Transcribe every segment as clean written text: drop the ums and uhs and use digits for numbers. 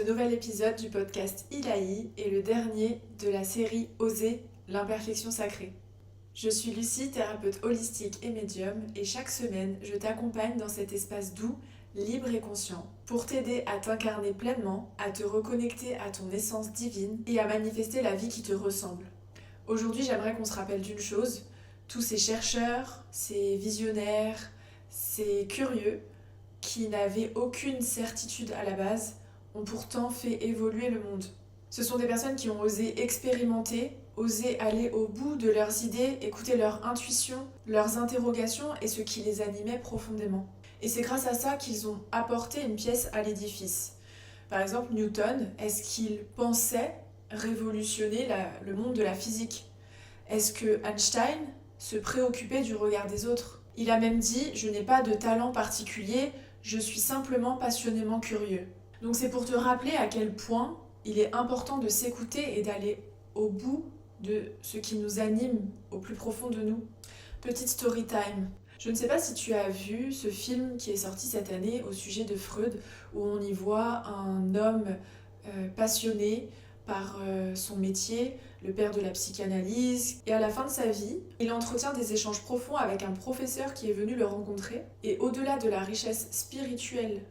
nouvel épisode du podcast Ilahi et le dernier de la série Oser, l'imperfection sacrée. Je suis Lucie, thérapeute holistique et médium, et chaque semaine, je t'accompagne dans cet espace doux, libre et conscient, pour t'aider à t'incarner pleinement, à te reconnecter à ton essence divine et à manifester la vie qui te ressemble. Aujourd'hui, j'aimerais qu'on se rappelle d'une chose, tous ces chercheurs, ces visionnaires, ces curieux, qui n'avaient aucune certitude à la base, ont pourtant fait évoluer le monde. Ce sont des personnes qui ont osé expérimenter, osé aller au bout de leurs idées, écouter leur intuition, leurs interrogations et ce qui les animait profondément. Et c'est grâce à ça qu'ils ont apporté une pièce à l'édifice. Par exemple, Newton, est-ce qu'il pensait révolutionner le monde de la physique ? Est-ce que Einstein se préoccupait du regard des autres ? Il a même dit « Je n'ai pas de talent particulier, je suis simplement passionnément curieux ». Donc c'est pour te rappeler à quel point il est important de s'écouter et d'aller au bout de ce qui nous anime au plus profond de nous. Petite story time. Je ne sais pas si tu as vu ce film qui est sorti cette année au sujet de Freud, où on y voit un homme passionné par son métier, le père de la psychanalyse, et à la fin de sa vie, il entretient des échanges profonds avec un professeur qui est venu le rencontrer, et au-delà de la richesse spirituelle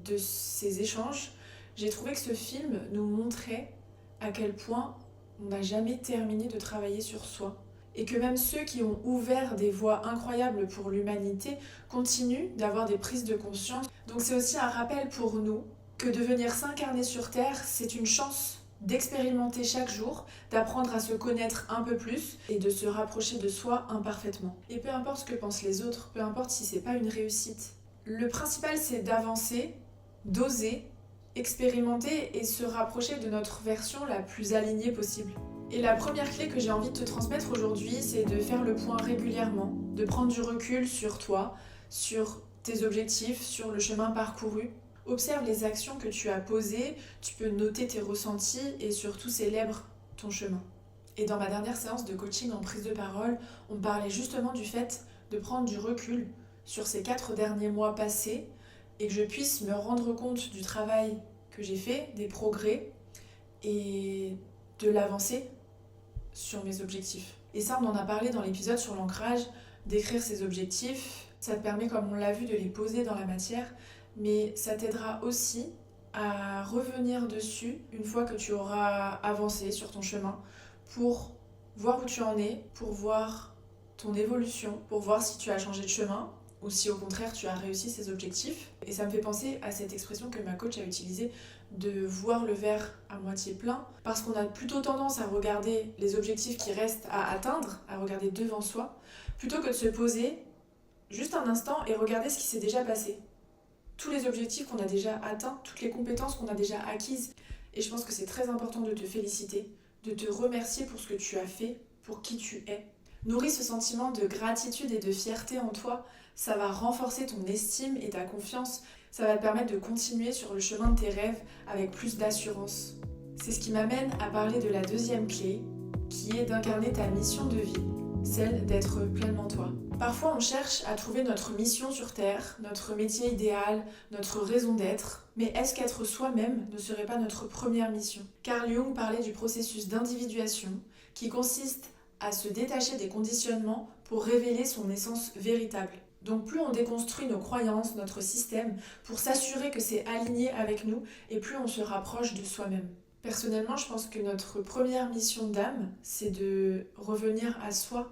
de ces échanges, j'ai trouvé que ce film nous montrait à quel point on n'a jamais terminé de travailler sur soi, et que même ceux qui ont ouvert des voies incroyables pour l'humanité continuent d'avoir des prises de conscience. Donc c'est aussi un rappel pour nous que de venir s'incarner sur Terre, c'est une chance d'expérimenter chaque jour, d'apprendre à se connaître un peu plus et de se rapprocher de soi imparfaitement. Et peu importe ce que pensent les autres, peu importe si c'est pas une réussite, le principal c'est d'avancer, d'oser, expérimenter et se rapprocher de notre version la plus alignée possible. Et la première clé que j'ai envie de te transmettre aujourd'hui, c'est de faire le point régulièrement, de prendre du recul sur toi, sur tes objectifs, sur le chemin parcouru. Observe les actions que tu as posées, tu peux noter tes ressentis et surtout célèbre ton chemin. Et dans ma dernière séance de coaching en prise de parole, on parlait justement du fait de prendre du recul sur ces 4 derniers mois passés et que je puisse me rendre compte du travail que j'ai fait, des progrès et de l'avancée sur mes objectifs. Et ça, on en a parlé dans l'épisode sur l'ancrage, d'écrire ses objectifs. Ça te permet, comme on l'a vu, de les poser dans la matière, mais ça t'aidera aussi à revenir dessus une fois que tu auras avancé sur ton chemin pour voir où tu en es, pour voir ton évolution, pour voir si tu as changé de chemin ou si au contraire tu as réussi ces objectifs. Et ça me fait penser à cette expression que ma coach a utilisée de voir le verre à moitié plein, parce qu'on a plutôt tendance à regarder les objectifs qui restent à atteindre, à regarder devant soi, plutôt que de se poser juste un instant et regarder ce qui s'est déjà passé. Tous les objectifs qu'on a déjà atteints, toutes les compétences qu'on a déjà acquises. Et je pense que c'est très important de te féliciter, de te remercier pour ce que tu as fait, pour qui tu es. Nourris ce sentiment de gratitude et de fierté en toi, ça va renforcer ton estime et ta confiance, ça va te permettre de continuer sur le chemin de tes rêves avec plus d'assurance. C'est ce qui m'amène à parler de la deuxième clé, qui est d'incarner ta mission de vie, celle d'être pleinement toi. Parfois on cherche à trouver notre mission sur Terre, notre métier idéal, notre raison d'être, mais est-ce qu'être soi-même ne serait pas notre première mission ? Carl Jung parlait du processus d'individuation qui consiste à se détacher des conditionnements pour révéler son essence véritable. Donc plus on déconstruit nos croyances, notre système, pour s'assurer que c'est aligné avec nous, et plus on se rapproche de soi-même. Personnellement, je pense que notre première mission d'âme, c'est de revenir à soi,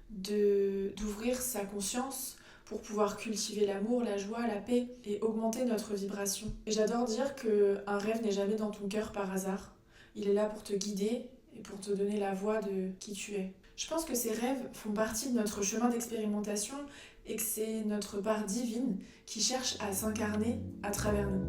d'ouvrir sa conscience pour pouvoir cultiver l'amour, la joie, la paix et augmenter notre vibration. Et j'adore dire qu'un rêve n'est jamais dans ton cœur par hasard. Il est là pour te guider et pour te donner la voie de qui tu es. Je pense que ces rêves font partie de notre chemin d'expérimentation et que c'est notre part divine qui cherche à s'incarner à travers nous.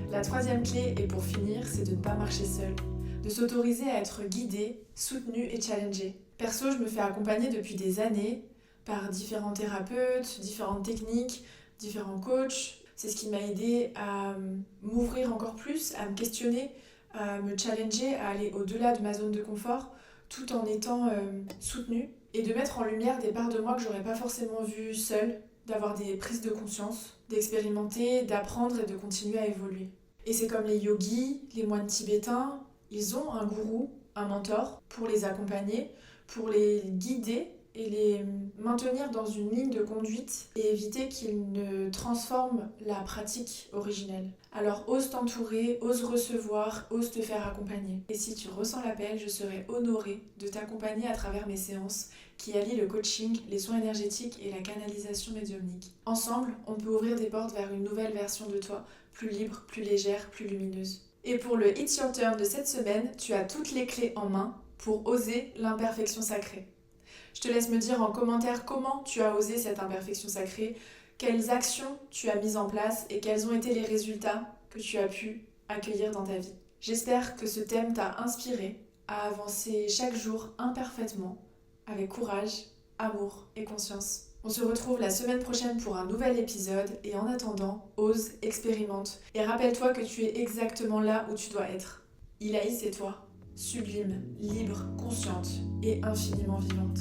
La troisième clé, et pour finir, c'est de ne pas marcher seul, de s'autoriser à être guidé, soutenu et challengé. Perso, je me fais accompagner depuis des années par différents thérapeutes, différentes techniques, différents coachs. C'est ce qui m'a aidé à m'ouvrir encore plus, à me questionner, à me challenger, à aller au-delà de ma zone de confort, tout en étant soutenue, et de mettre en lumière des parts de moi que j'aurais pas forcément vues seule, d'avoir des prises de conscience, d'expérimenter, d'apprendre et de continuer à évoluer. Et c'est comme les yogis, les moines tibétains, ils ont un gourou, un mentor pour les accompagner, pour les guider et les maintenir dans une ligne de conduite et éviter qu'ils ne transforment la pratique originelle. Alors ose t'entourer, ose recevoir, ose te faire accompagner. Et si tu ressens l'appel, je serai honorée de t'accompagner à travers mes séances qui allient le coaching, les soins énergétiques et la canalisation médiumnique. Ensemble, on peut ouvrir des portes vers une nouvelle version de toi, plus libre, plus légère, plus lumineuse. Et pour le It's Your Turn de cette semaine, tu as toutes les clés en main pour oser l'imperfection sacrée. Je te laisse me dire en commentaire comment tu as osé cette imperfection sacrée, quelles actions tu as mises en place et quels ont été les résultats que tu as pu accueillir dans ta vie. J'espère que ce thème t'a inspiré à avancer chaque jour imparfaitement, avec courage, amour et conscience. On se retrouve la semaine prochaine pour un nouvel épisode et en attendant, ose, expérimente et rappelle-toi que tu es exactement là où tu dois être. Ilaï, c'est toi, sublime, libre, consciente et infiniment vivante.